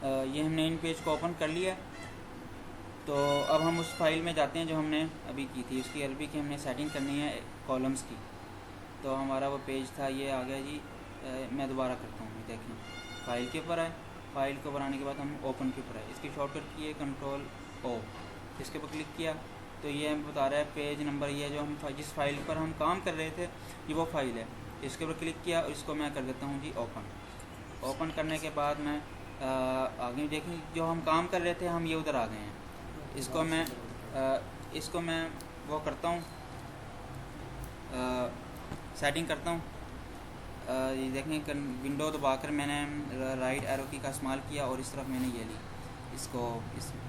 یہ ہم نے ان پیج کو اوپن کر لیا. تو اب ہم اس فائل میں جاتے ہیں جو ہم نے ابھی کی تھی. اس کی عربی کی ہم نے سیٹنگ کرنی ہے کالمز کی. تو ہمارا وہ پیج تھا یہ آ گیا جی. میں دوبارہ کرتا ہوں. دیکھیں فائل کے اوپر ہے. فائل کو بنانے کے بعد ہم اوپن کے اوپر ہے. اس کی شارٹ کٹ کی ہے کنٹرول او. اس کے اوپر کلک کیا تو یہ ہم بتا رہا ہے پیج نمبر. یہ جو ہم جس فائل پر ہم کام کر رہے تھے یہ وہ فائل ہے. اس کے اوپر کلک کیا اور اس کو میں کر دیتا ہوں جی اوپن. اوپن کرنے کے بعد میں آگے دیکھیں جو ہم کام کر رہے تھے ہم یہ ادھر آ گئے ہیں. اس کو میں وہ کرتا ہوں سیٹنگ کرتا ہوں. یہ دیکھیں ونڈو دبا کر میں نے رائٹ ایرو کی کا استعمال کیا اور اس طرف میں نے یہ لی.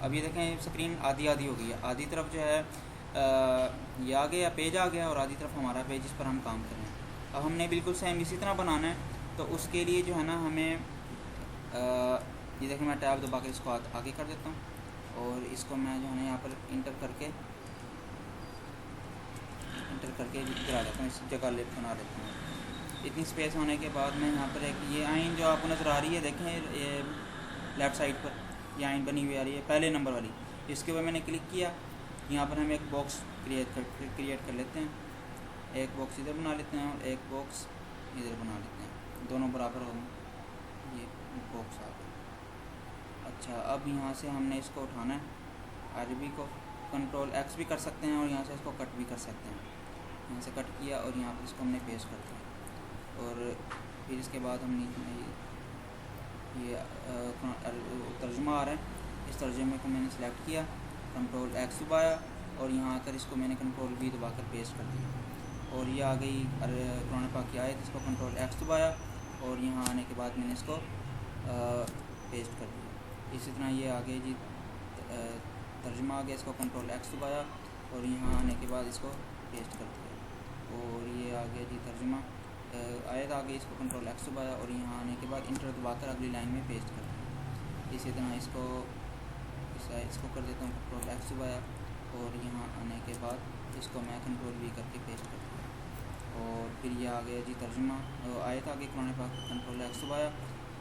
اب یہ دیکھیں اسکرین آدھی ہو گئی ہے. آدھی طرف جو ہے یہ آ گیا پیج آ گیا اور آدھی طرف ہمارا پیج جس پر ہم کام کر رہے ہیں. اب ہم نے بالکل سیم اسی طرح بنانا ہے. تو اس کے لیے جو ہے نا ہمیں یہ دیکھیں میں ٹیب دبا کے اس کو آگے کر دیتا ہوں اور اس کو میں جو ہے نا یہاں پر انٹر کر کے ادھر آ جاتا ہوں. اس جگہ لفٹ بنا دیتا ہوں. اتنی سپیس ہونے کے بعد میں یہاں پر ایک یہ آئین جو آپ کو نظر آ رہی ہے دیکھیں یہ لیفٹ سائڈ پر یہ آئین بنی ہوئی آ رہی ہے پہلے نمبر والی. اس کے اوپر میں نے کلک کیا. یہاں پر ہم ایک باکس کریٹ کر لیتے ہیں. ایک باکس ادھر بنا لیتے ہیں اور ایک باکس ادھر بنا لیتے ہیں. دونوں برابر ہوں یہ باکس آ گیا. اچھا اب یہاں سے ہم نے اس کو اٹھانا ہے. عربی کو کنٹرول ایکس بھی کر سکتے ہیں اور یہاں سے اس کو کٹ بھی کر سکتے ہیں. یہاں سے کٹ کیا اور یہاں پر اس کو ہم نے پیسٹ کر دیا. اور پھر اس کے بعد ہم نے یہ ترجمہ آ رہا ہے. اس ترجمے کو میں نے سلیکٹ کیا. کنٹرول ایکس دبایا اور یہاں آ کر اس کو میں نے کنٹرول وی دبا کر پیسٹ کر دیا. اور یہ آ گئی قرآن پاک کی آیت. اس کو کنٹرول ایکس دبایا اور یہاں آنے کے بعد میں نے اس کو پیسٹ کر دیا. اسی طرح یہ آگے جی ترجمہ آ گیا. اس کو کنٹرول ایکس دبایا اور یہاں آنے کے بعد اس کو پیسٹ کر دیا. اور یہ آ گیا جی ترجمہ آیت آ گئی. اس کو کنٹرول ایکس دبایا اور یہاں آنے کے بعد انٹر دبا کر اگلی لائن میں پیسٹ کر دیا. اسی طرح اس کو کر دیتا ہوں کنٹرول ایکس دبایا اور یہاں آنے کے بعد اس کو میں کنٹرول وی کر کے پیسٹ کر دیا. اور پھر یہ آ گیا جی ترجمہ آیت آ گئی قرآن پاک. کنٹرول ایکس دبایا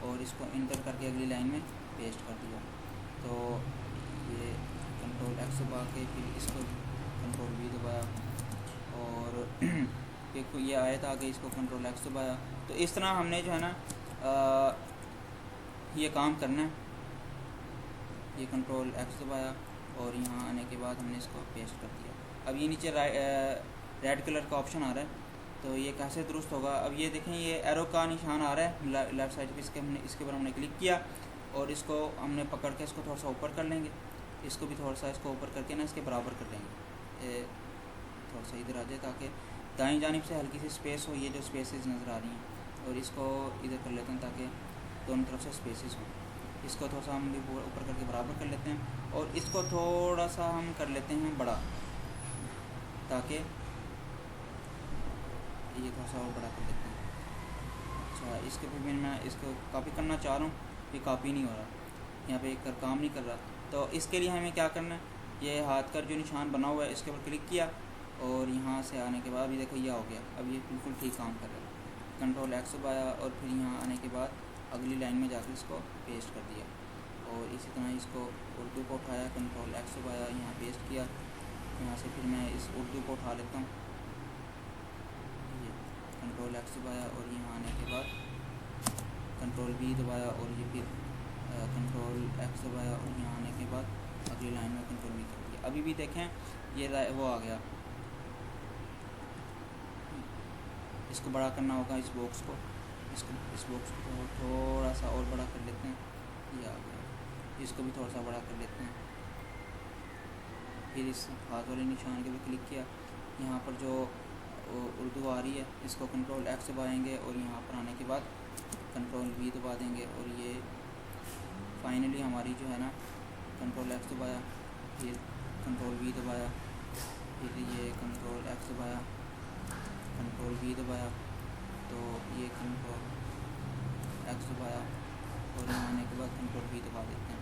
اور اس کو انٹر کر کے اگلی لائن میں پیسٹ کر دیا. تو یہ کنٹرول ایکس دبا کے پھر اس کو کنٹرول وی دبایا اور ایک یہ آیت آ گئی. اس کو کنٹرول ایکس دبایا. تو اس طرح ہم نے جو ہے نا یہ کام کرنا ہے. یہ کنٹرول ایکس دبایا اور یہاں آنے کے بعد ہم نے اس کو پیسٹ کر دیا. اب یہ نیچے ریڈ کلر کا آپشن آ رہا ہے. تو یہ کیسے درست ہوگا؟ اب یہ دیکھیں یہ ایرو کا نشان آ رہا ہے لیفٹ سائڈ پہ. اس کے اوپر ہم نے کلک کیا اور اس کو ہم نے پکڑ کے اس کو تھوڑا سا اوپر کر لیں گے. اس کو بھی تھوڑا سا اس کو اوپر کر کے نا اس کے برابر کر لیں گے. تھوڑا سا ادھر آ جائے تاکہ دائیں جانب سے ہلکی سی سپیس ہو. یہ جو سپیسز نظر آ رہی ہیں اور اس کو ادھر کر لیتے ہیں تاکہ دونوں طرف سے سپیسز ہوں. اس کو تھوڑا سا ہم بھی اوپر کر کے برابر کر لیتے ہیں اور اس کو تھوڑا سا ہم کر لیتے ہیں بڑا تاکہ یہ تھوڑا سا اور بڑا کر لیتے ہیں. اچھا اس کے پھر میں اس کو کاپی کرنا چاہ رہا ہوں. یہ کاپی نہیں ہو رہا یہاں پہ ایک کام نہیں کر رہا. تو اس کے لیے ہمیں کیا کرنا ہے؟ یہ ہاتھ کا جو نشان بنا ہوا ہے اس کے اوپر کلک کیا اور یہاں سے آنے کے بعد بھی دیکھو یہ ہو گیا. اب یہ بالکل ٹھیک کام کر رہا ہے. کنٹرول ایکس دبایا اور پھر یہاں آنے کے بعد اگلی لائن میں جا کے اس کو پیسٹ کر دیا. اور اسی طرح اس کو اردو کو اٹھایا. کنٹرول ایکس دبایا یہاں پیسٹ کیا. یہاں سے پھر میں اس اردو کو اٹھا لیتا ہوں. یہ کنٹرول ایکس دبایا اور یہاں آنے کے بعد کنٹرول وی دبایا اور یہ پھر کنٹرول ایکس دبایا اور یہاں آنے کے بعد اگلی لائن میں کنٹرول وی کر دیا. ابھی بھی دیکھیں یہ وہ آ گیا. اس کو بڑا کرنا ہوگا اس باکس کو. اس باکس کو تھوڑا سا اور بڑا کر لیتے ہیں. یہ آ گیا. اس کو بھی تھوڑا سا بڑا کر لیتے ہیں. پھر اس ہاتھ والے نشان کے بھی کلک کیا. یہاں پر جو اردو آ رہی ہے اس کو کنٹرول ایکس دبائیں گے اور یہاں پر آنے کے بعد کنٹرول وی دبا دیں گے. اور یہ فائنلی ہماری جو ہے نا کنٹرول ایکس دبایا پھر کنٹرول وی دبایا پھر یہ کنٹرول ایکس دبایا کنٹرول وی دبایا تو یہ کنٹرول ایکس دبایا اور یہاں آنے کے بعد کنٹرول وی دبا دیتے ہیں.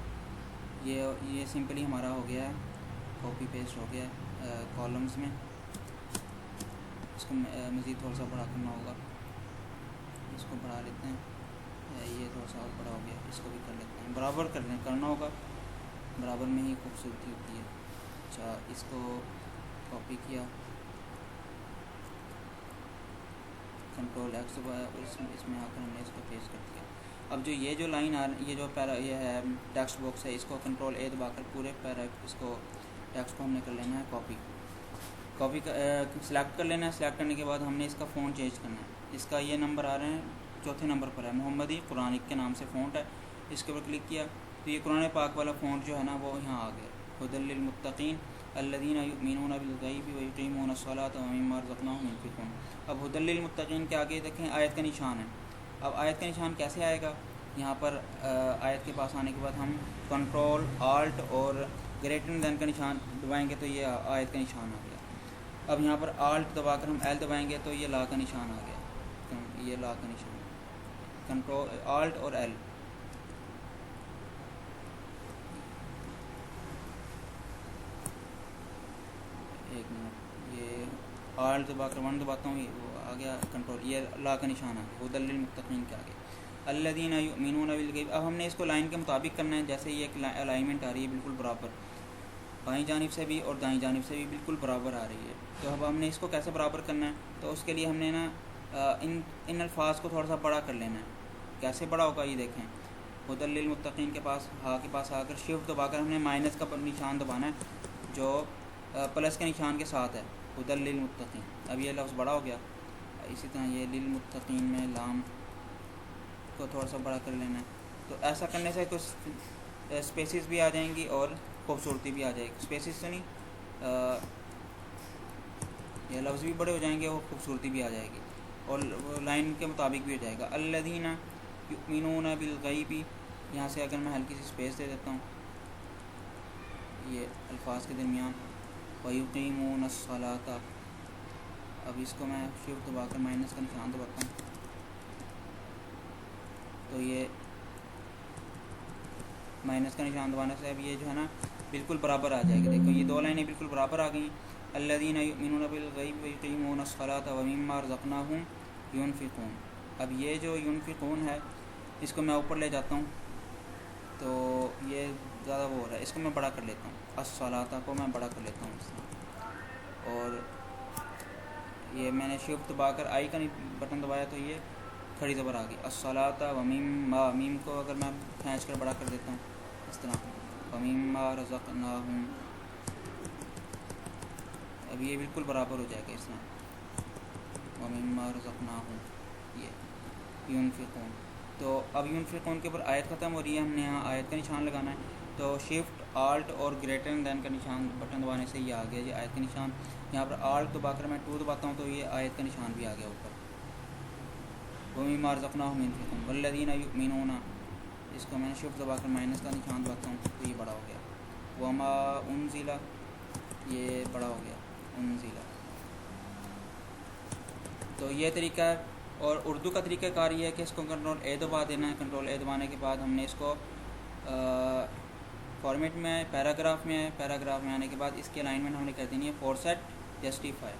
یہ سمپلی ہمارا ہو گیا ہے. کاپی پیسٹ ہو گیا ہے کالمز میں. اس کو مزید تھوڑا سا بڑا کرنا ہوگا. اس کو بڑھا لیتے ہیں. ये थोड़ा सा और बड़ा हो गया, इसको भी कर लेते हैं, बराबर करना होगा, बराबर में ही खूबसूरती होती है। अच्छा, इसको कॉपी किया, कंट्रोल एक्स दबाया और इसमें आकर हमने इसको पेस्ट कर दिया। अब जो ये जो लाइन ये जो ये है टेक्स्ट बॉक्स है, इसको कंट्रोल ए दबाकर पूरे इसको टेक्स्ट को हमने कर लेना है कॉपी सेलेक्ट कर लेना है। सेलेक्ट करने के बाद हमने इसका फ़ॉन्ट चेंज करना है। इसका ये नंबर आ रहे हैं, चौथे नंबर पर है, मोहम्मदी कुरानिक के नाम से फ़ॉन्ट है। इसके ऊपर क्लिक किया तो ये कुरान पाक वाला फ़ॉन्ट जो है ना वो यहाँ आ गया, हुदल लिल मुत्तकीन अल्लज़ीना युमिनूना बिल गैबि व युक़ीमूना अस्सलाता व मिम्मा रज़क़नाहुम युनफ़िक़ून। अब हुदल लिल मुत्तकीन के आगे देखें आयत का निशान है। अब आयत का निशान कैसे आएगा, यहाँ पर आयत के पास आने के बाद हम कंट्रोल आल्ट और ग्रेटर देन का निशान दबाएंगे तो ये आयत का निशान आ गया। अब यहाँ पर आल्ट दबाकर हम एल दबाएंगे तो ये ला का निशान आ गया, तो ये ला का निशान, कंट्रोल आल्ट और एल। एक मिनट, ये आल्ट दबाकर 1 दबाता हूँ, वो आ गया कंट्रोल, ये ला का निशान आ गया, हुदल लिल मुत्तकीन के आगे अल्लज़ीना युमिनूना बिल गैब। अब हमने इसको लाइन के मुताबिक करना है, जैसे ये अलाइनमेंट आ रही है बिल्कुल बराबर, बाईं जानिब से भी और दाईं जानिब से भी बिल्कुल बराबर आ रही है। तो अब हमने इसको कैसे बराबर करना है, तो उसके लिए हमने ना इन अल्फाज को थोड़ा सा बड़ा कर लेना है। कैसे बड़ा होगा ये देखें, हुदल लिल मुत्तकीन के पास के पास आकर शिफ्ट दबाकर हमने माइनस का निशान दबाना है जो प्लस के निशान के साथ है, हुदल लिल मुत्तकीन। अब ये लफ्ज़ बड़ा हो गया। इसी तरह ये लिल मुत्तकीन में लाम को थोड़ा सा बड़ा कर लेना है। तो ऐसा करने से कुछ स्पेसिस भी आ जाएंगी और खूबसूरती भी आ जाएगी। स्पेसिस तो नहीं, ये लफ्ज़ भी बड़े हो जाएंगे और खूबसूरती भी आ जाएगी और लाइन के मुताबिक भी हो जाएगा। अल्लज़ीना युमिनूना बिल गैबि, यहाँ से अगर मैं हल्की सी स्पेस दे देता हूँ ये अल्फाज के दरमियान, व युक़ीमूना अस्सलाता। अब इसको मैं शिफ्ट दबाकर माइनस का निशान दबाता हूँ तो ये माइनस का निशान दबाने से अब ये जो है ना बिल्कुल बराबर आ जाएगी। देखो ये दो लाइनें बिल्कुल बराबर आ गई। अल्लज़ीना युमिनूना बिल गैबि व युक़ीमूना अस्सलाता व मिम्मा रज़क़नाहुम युनफ़िक़ून। अब ये जो युनफ़िक़ून है इसको मैं ऊपर ले जाता हूँ तो ये ज़्यादा वो हो रहा है, इसको मैं बड़ा कर लेता हूँ, अस्सलाता को मैं बड़ा कर लेता हूँ इससे। और ये मैंने शिफ्ट दबाकर आई का बटन दबाया तो ये खड़ी ज़बर आ गई, अस्सलाता व मिम्मा, मीम को अगर मैं खींच कर बड़ा कर देता हूँ इस तरह, व मिम्मा रज़क़नाहुम, अब ये बिल्कुल बराबर हो जाएगा इस तरह, व मिम्मा रज़क़नाहुम, ये युनफ़िक़ून। तो अब युनफ़िक़ून के ऊपर आयत ख़त्म हो रही है, हमने यहाँ आयत का निशान लगाना है। तो शिफ्ट आल्ट और ग्रेटर देन का निशान बटन दबाने से ये आ गया ये आयत का निशान। यहाँ पर आल्ट दबाकर मैं 2 दबाता हूँ तो ये आयत का निशान भी आ गया ऊपर, व मिम्मा रज़क़नाहुम युनफ़िक़ून वल्लज़ीना युमिनूना, इसको मैंने शिफ्ट दबाकर माइनस का निशान दबाता हूँ तो ये बड़ा हो गया, वमा उनज़िला, ये बड़ा हो गया उनज़िला। तो ये तरीका है। और उर्दू का तरीक़ाकार ये है कि इसको कंट्रोल ए दबा देना है। कंट्रोल ए दबाने के बाद हमने इसको फॉर्मेट में पैराग्राफ में है, पैराग्राफ में आने के बाद इसकी अलाइनमेंट हमने कर देनी है फॉरसेट जस्टिफाई।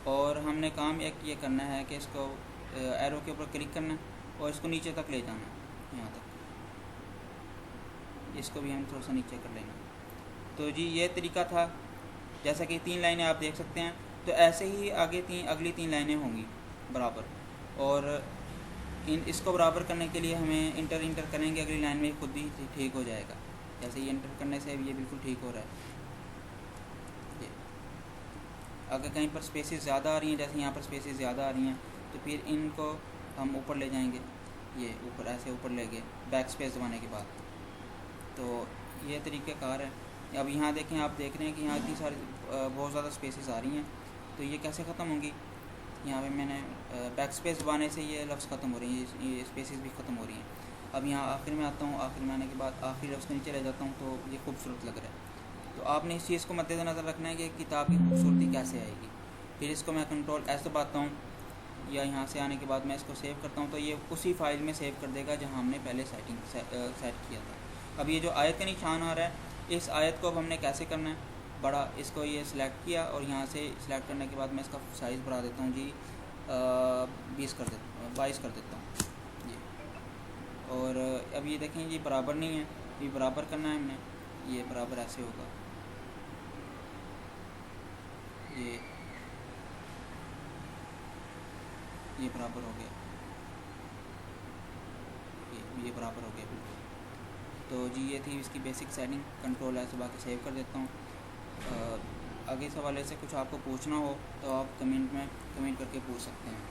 और हमने काम एक ये करना है कि इसको एरो के ऊपर क्लिक करना है और इसको नीचे तक ले जाना है, यहाँ तक, इसको भी हम थोड़ा सा नीचे कर लेंगे। तो जी ये तरीका था। जैसा कि 3 लाइनें आप देख सकते हैं, तो ऐसे ही आगे अगली 3 लाइनें होंगी बराबर। और इसको बराबर करने के लिए हमें इंटर करेंगे अगली लाइन में, खुद ही ठीक हो जाएगा। जैसे ये इंटर करने से ये बिल्कुल ठीक हो रहा है। ये अगर कहीं पर स्पेसेस ज़्यादा आ रही हैं, जैसे यहाँ पर स्पेसेस ज़्यादा आ रही हैं, तो फिर इनको हम ऊपर ले जाएंगे, ये ऊपर ऐसे ऊपर ले गए बैक स्पेस दबाने के बाद। तो ये तरीक़ाकार है। अब यहाँ देखें, आप देख रहे हैं कि यहाँ इतनी सारी बहुत ज़्यादा स्पेसेस आ रही हैं, तो ये कैसे ख़त्म होंगी। यहाँ पे मैंने बैक स्पेस दबाने से ये लफ्ज़ ख़त्म हो रही है, ये स्पेसेस भी ख़त्म हो रही हैं। अब यहाँ आखिर में आता हूँ, आखिर में आने के बाद आखिरी लफ्ज़ के नीचे रह जाता हूँ, तो ये खूबसूरत लग रहा है। तो आपने इस चीज़ को मद्देनज़र रखना है कि किताब की खूबसूरती कैसे आएगी। फिर इसको मैं कंट्रोल एस दबाता हूँ, या यहाँ से आने के बाद मैं इसको सेव करता हूँ, तो ये उसी फाइल में सेव कर देगा जहाँ हमने पहले सेट किया था। अब ये जो आयत का निशान आ रहा है, इस आयत को अब हमने कैसे करना है बड़ा, इसको ये सिलेक्ट किया और यहाँ से सिलेक्ट करने के बाद मैं इसका साइज़ बढ़ा देता हूँ जी 22 कर देता हूँ ये। اور اب یہ دیکھیں یہ برابر نہیں ہے، یہ برابر کرنا ہے ہم نے، یہ برابر ایسے ہوگا، یہ برابر ہو گیا، یہ برابر ہو گیا بالکل۔ تو جی یہ تھی اس کی بیسک سیٹنگ، کنٹرول ایسے باقی سیو کر دیتا ہوں۔ آگے اس حوالے سے کچھ آپ کو پوچھنا ہو تو آپ کمنٹ کر کے پوچھ سکتے ہیں۔